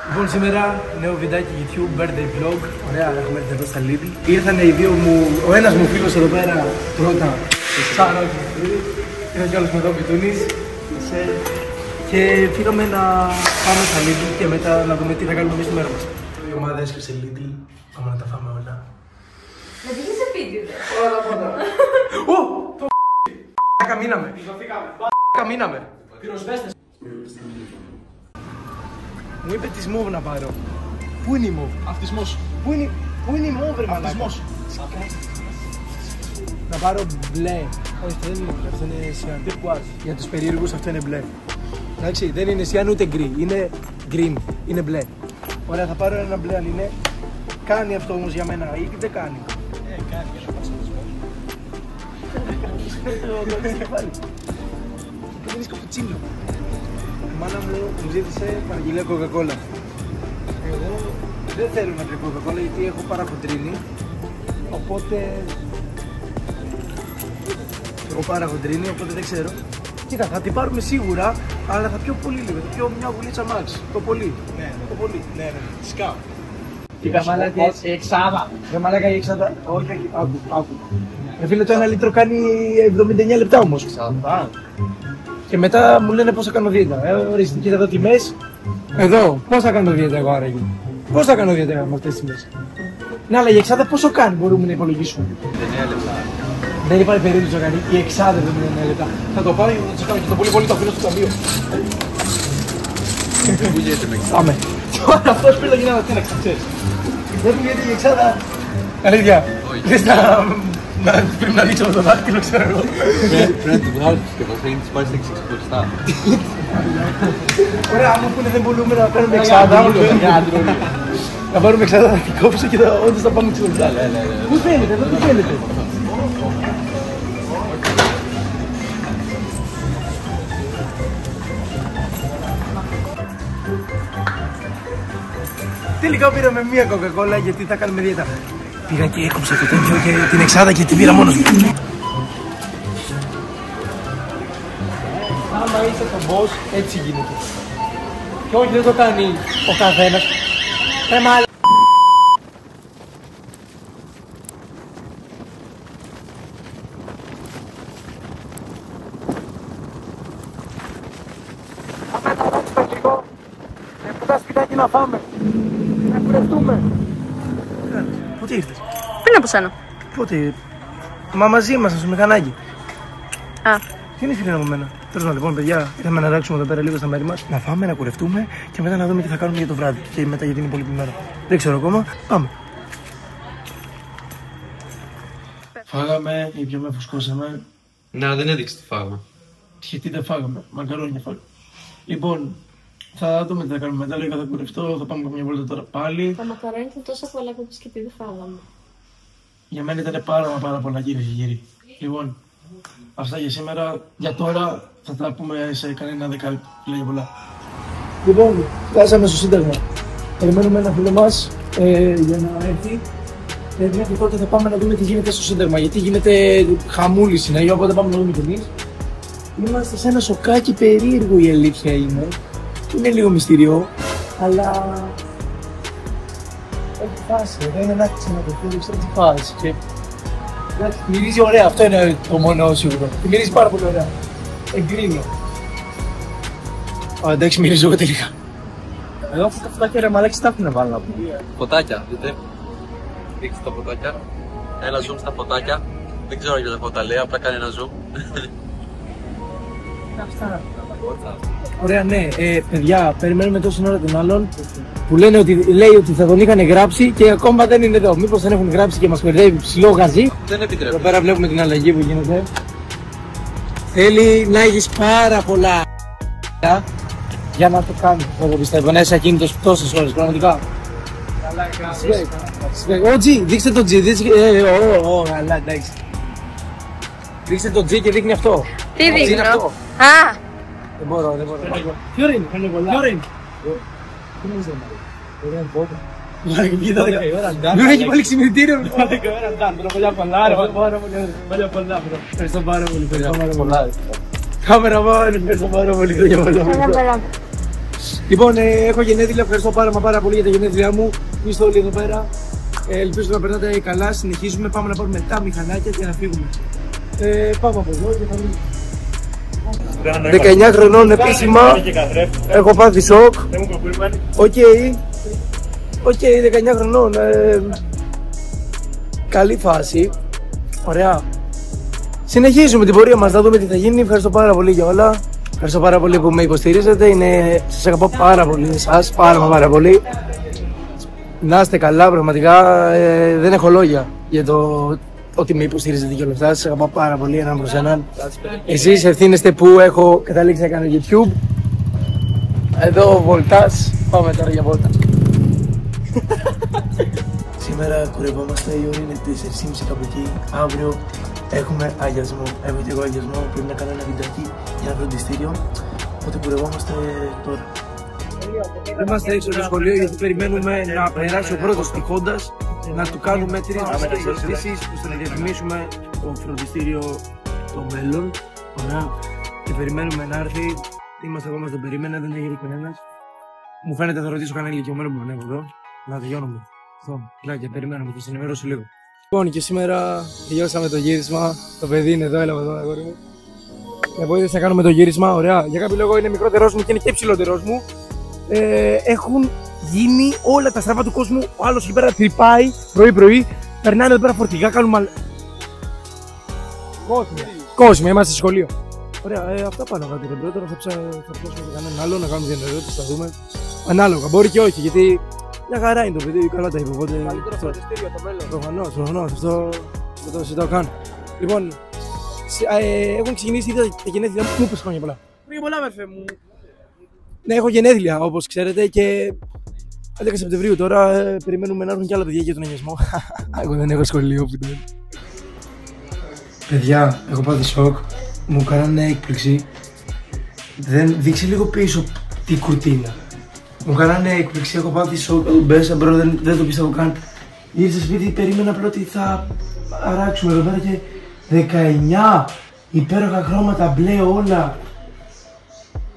Λοιπόν, σήμερα νέο βιντεάκι YouTube, birthday vlog. Ωραία, έχουμε έρθει εδώ στα Lidl. Ήρθανε οι δύο μου, ο ένας μου φίλος εδώ πέρα πρώτα. Σαράκι. Ήρθαν κι άλλος με εδώ πιτούνης. Και πήγαμε να πάμε στα Lidl και μετά να δούμε τι θα κάνουμε εμείς τη μέρα μας. Η ομάδα έσκυψε Lidl, πάμε να τα φάμε όλα. Να βγει σε πίτι. Όλα πρώτα. Ω! Το μείναμε. Μείναμε. Πυροσβέστες. Μου είπε τη Move να πάρω. Πού είναι η Move? Αυτισμός. Πού είναι η Move, ρε μαλάκα? Αυτισμός. Να πάρω μπλε. Όχι, αυτό δεν είναι μπλε, αυτό είναι σιάν. Για τους περίεργους αυτό είναι μπλε. Εντάξει, δεν είναι σιάν ούτε γκρι, είναι green, είναι μπλε. Ωραία, θα πάρω ένα μπλε αν είναι. Κάνει αυτό όμως για μένα ή δεν κάνει? Κάνει για να πάρεις αυτισμό. Δεν είναι καπουτσίνο. Η μάνα μου ζήτησε παραγγελία Coca-Cola. Εγώ δεν θέλω να πιω Coca-Cola γιατί έχω παραχοντρίνη. Οπότε... έχω παραχοντρίνη, οπότε δεν ξέρω. Κοίτα, θα την πάρουμε σίγουρα, αλλά θα πιω πολύ λίγο. Θα πιω μια βουλίτσα max. Το πολύ. Ναι, το πολύ. Ναι. Σκάω. Τι καμάλακες, εξάδα. Ρε μαλάκα η εξάδα. Όχι, άκου. Φίλε, το 1 λίτρο κάνει 79 λεπτά όμως. Και μετά μου λένε πώς θα κάνω δίαιτα. Ορίστε, κοίτα εδώ τιμές. Εδώ, πώς θα κάνω δίαιτα εγώ άραγε? Πώς θα κάνω δίαιτα με αυτές τις τιμές? Ναι, αλλά η εξάδα πόσο κάνει μπορούμε να υπολογίσουμε? 9 λεπτά. Δεν υπάρχει περίπτωση να κάνει. Η εξάδα δεν είναι 9 λεπτά. Θα το πάρω και θα το κάνω και το πολύ το αφήνω στο ταμείο. Πού γίνεται με εξάδα? Πάμε. Τώρα αυτός πήρε να τι να ξέρεις. Δεν πηγαίνει η εξάδα. Αλήθεια. Θες να πρέπει να δείξω με το δάχτυλο, ξέρω εγώ. Πρέπει να τη βγάλεις και θα θέλει να της πάρεις τα ξεχωριστά. Ωραία, άμα πούνε δεν μπορούμε να παίρνουμε εξάδα. Να πάρουμε εξάδα, θα την κόψω και όντως θα πάμε ξεχωριστά. Πού φαίνεται, εδώ τι φαίνεται? Τελικά πήραμε μία Coca-Cola γιατί θα κάνουμε δίαιτα. Πήγα και έκοψα το τέτοιο και την εξάδα και την πήρα μόνος μου. Άμα είσαι το boss, έτσι γίνεται. Και όχι, δεν το κάνει ο καθένας. Μάλλον. Θα μεταράξουμε λίγο. Πού τα σπιτάκι να φάμε. Να κουρευτούμε. Πότε ήρθες? Πριν από σένα. Πότε? Μα μαζί ήμασταν στο μηχανάκι. Α. Τι είναι φίλοι από μένα? Τέλος πάντων, λοιπόν, παιδιά, ήρθαμε να ράξουμε εδώ πέρα λίγο στα μέρη μας. Να φάμε, να κουρευτούμε και μετά να δούμε τι θα κάνουμε για το βράδυ. Και μετά γιατί είναι πολύ μέρα. Δεν ξέρω ακόμα. Πάμε. Φάγαμε, ήπιαμε, φουσκώσαμε. Να, δεν έδειξε τι φάγαμε. Γιατί δεν φάγαμε, μακαρόνια φάγαμε. Λοιπόν, θα δούμε τι θα κάνουμε μετά. Λίγα θα κουρευτώ, θα πάμε καμιά βόλτα τώρα πάλι. Τα μακαρόνια ήταν τόσο πολλά που είπες και τι δεν φάγαμε. Για μένα ήταν πάρα πολλά, κυρίες και κύριοι. Λοιπόν, αυτά για σήμερα. Για τώρα θα τα πούμε σε κανένα δεκάλεπτο. Λέγε πολλά. Λοιπόν, φτάσαμε στο Σύνταγμα. Περιμένουμε ένα φίλο μας για να έρθει. Και τότε θα πάμε να δούμε τι γίνεται στο Σύνταγμα. Γιατί γίνεται χαμούλη συνέχεια, οπότε πάμε να δούμε κι εμείς. Είμαστε σε ένα σοκάκι περίεργο, η αλήθεια είναι. Είναι λίγο μυστηριό, αλλά έχει φάση. Εδώ είναι ένα ξενοδοχείο, δεν ξέρω τι φάση. Και... μυρίζει ωραία, αυτό είναι το μόνο σίγουρο. Και μυρίζει πάρα πολύ ωραία. Εγκρίνει. Εντάξει, μυρίζει εγώ τελικά. Εδώ αυτά τα φωτάκια ρε μαλάκι στάφη να βάλω. Ποτάκια, δείτε. Δείξτε τα ποτάκια. Ένα zoom στα ποτάκια. Δεν ξέρω για τα φώτα λέει, απλά κάνει ένα zoom. Αυτά. Ωραία, ναι. Παιδιά, περιμένουμε τόση ώρα τον άλλον που λέει ότι θα τον είχαν γράψει και ακόμα δεν είναι εδώ. Μήπως δεν έχουν γράψει και μας κορδεύει ψηλό γαζί. Δεν επιτρέπει. Εδώ πέρα βλέπουμε την αλλαγή που γίνεται. Θέλει να έχεις πάρα πολλά για να το κάνεις. Εγώ πιστεύω να είσαι ακίνητος τόσες ώρες, πραγματικά. Ο G, δείξτε το G. Καλά, εντάξει. Δείξτε το G και δείχνει αυτό. Τι δείχνει αυτό? Α! Δεν μπορώ. Ποιο είναι? Δεν έχει βάλει ξυπνητήριο. Ευχαριστώ πάρα πολύ. Κάμερα πάνω, ευχαριστώ πάρα πολύ. Λοιπόν, έχω γενέθλια. Ευχαριστώ πάρα πολύ για τα γενέθλιά μου. Είστε όλοι εδώ πέρα. Ελπίζω να περνάτε καλά. Συνεχίζουμε. Πάμε να πάρουμε τα μηχανάκια και να φύγουμε. Πάμε από εδώ και θα 19 χρονών επίσημα. Έχω πάθει σοκ. Οκ, 19 χρονών. Καλή φάση. Ωραία. Συνεχίζουμε την πορεία μας, θα δούμε τι θα γίνει. Ευχαριστώ πάρα πολύ για όλα. Ευχαριστώ πάρα πολύ που με υποστηρίζετε. Σας αγαπώ πάρα πολύ εσάς, πάρα πολύ. Να είστε καλά, πραγματικά δεν έχω λόγια για το ότι με υποστηρίζετε και όλα αυτά. Σας αγαπώ πάρα πολύ έναν προς έναν. Εσείς ευθύνεστε που έχω καταλήξει να κάνω YouTube. Εδώ βολτάς, πάμε τώρα για βόλτα. Σήμερα κουρευόμαστε, η ώρα είναι 4:30 κάπου εκεί. Αύριο έχουμε αγιασμό. Έχω και εγώ αγιασμό. Πρέπει να κάνω ένα βιντεάκι για ένα φροντιστήριο. Οπότε κουρευόμαστε τώρα. Είμαστε έξω από το σχολείο γιατί περιμένουμε να περάσει ο πρώτος τυχόντας, να του κάνουμε 3 βασικές ερωτήσεις ώστε να διαφημίσουμε το φροντιστήριο το μέλλον. Ωραία. Και περιμένουμε να έρθει. Είμαστε ακόμα, δεν περίμενα, δεν έχει κανένας. Μου φαίνεται θα ρωτήσω κανένα ηλικιωμένο που ανέβω εδώ. Να τελειώνουμε. Και περιμένουμε, θα σας ενημερώσω λίγο. Λοιπόν, και σήμερα τελειώσαμε το γύρισμα. Το παιδί είναι εδώ, έλα εδώ, αγόρι μου. Με βοήθησε να κάνουμε το γύρισμα, ωραία. Για κάποιο λόγο είναι μικρότερός μου και είναι και ψηλότερός μου. Έχουν γίνει όλα τα στραβά του κόσμου. Ο άλλος εκεί πέρα τρυπάει πρωί-πρωί. Περνάνε εδώ πέρα φορτηγά, κάνουμε κόσμο, είμαστε στο σχολείο. Ωραία, αυτά πάνω κάτω. Τώρα θα πιάσουμε κανέναν άλλο να κάνουμε διανερώτηση, θα δούμε. Ανάλογα, μπορεί και όχι, γιατί μια χαρά είναι το παιδί, καλά τα είπε. Καλύτερο φροντιστήριο το μέλλον. Προφανώς, αυτό δεν το συζητάω καν. Λοιπόν, έχουν ξεκινήσει ήδη τα γενέθλια μου. Μου πες χρόνια πολλά. Χρόνια πολλά, αδερφέ μου. Ναι, έχω γενέθλια όπως ξέρετε και 11 Σεπτεμβρίου τώρα περιμένουμε να έρθουν και άλλα παιδιά για τον αγιασμό. Εγώ δεν έχω σχολείο που δεν. Παιδιά, έχω πάθει σοκ. Μου κάνανε έκπληξη. Δείξε λίγο πίσω τη κουρτίνα. Μου κάνανε έκπληξη, έχω πάθει σοκ. Μπέσα μπρο, δεν το πιστεύω καν. Ήρθε σπίτι, περίμενα απλά ότι θα αράξουμε εδώ πέρα και 19 υπέροχα χρώματα μπλε όλα.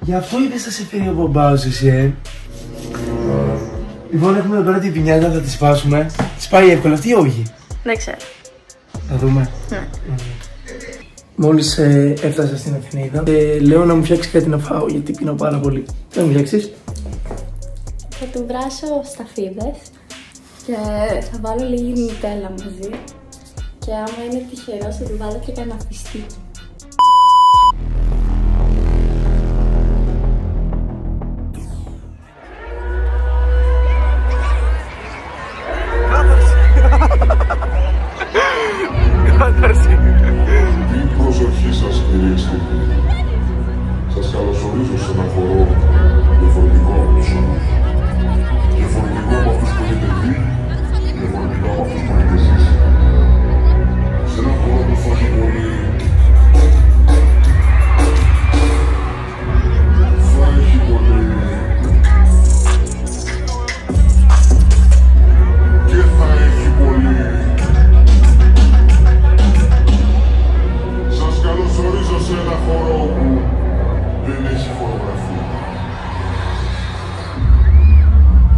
Γι' αυτό είπες θα σε φέρει ο μπαμπάος εσύ, Λοιπόν, έχουμε εδώ πέρα την πινιάτα, θα τη σπάσουμε. Της πάει εύκολα αυτή ή όχι? Δεν ξέρω. Θα δούμε. Ναι. Μόλις έφτασα στην Αθηνίδα, λέω να μου φτιάξει κάτι να φάω γιατί πίνω πάρα πολύ. Τι θα μου φτιάξεις? Θα του βράσω σταφίδες και θα βάλω λίγη νουτέλα μαζί. Και άμα είναι τυχερός θα του βάλω και κανένα φιστίκι. Την προσοχή σας, κυρίες και κύριοι. Σας καλωσορίζω σε ένα χορό διαφορετικό από τους άλλους. Διαφορετικό από αυτούς που έχετε δει, διαφορετικό από αυτούς που έχετε ζήσει. Σε ένα χορό που θα έχει πολύ... θα έχει πολύ... και θα έχει πολύ... Καλωσορίζω σε ένα χώρο που δεν έχει χορογραφία.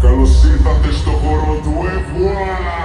Καλώς ήρθατε στο χώρο του Εβουάλα!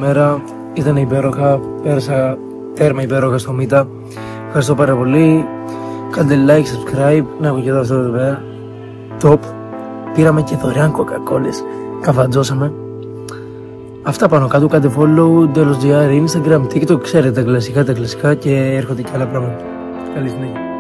Μέρα ήταν υπέροχα, πέρασα τέρμα υπέροχα στο Μήτα. Ευχαριστώ πάρα πολύ. Κάντε like, subscribe. Να έχω και αυτό εδώ πέρα. Top. Πήραμε και δωρεάν κοκακόλες. Καφαντζώσαμε. Αυτά πάνω κάτω, κάντε follow, Delos GR, Instagram, TikTok, ξέρετε τα κλασικά και έρχονται και άλλα πράγματα. Καλή συνέχεια.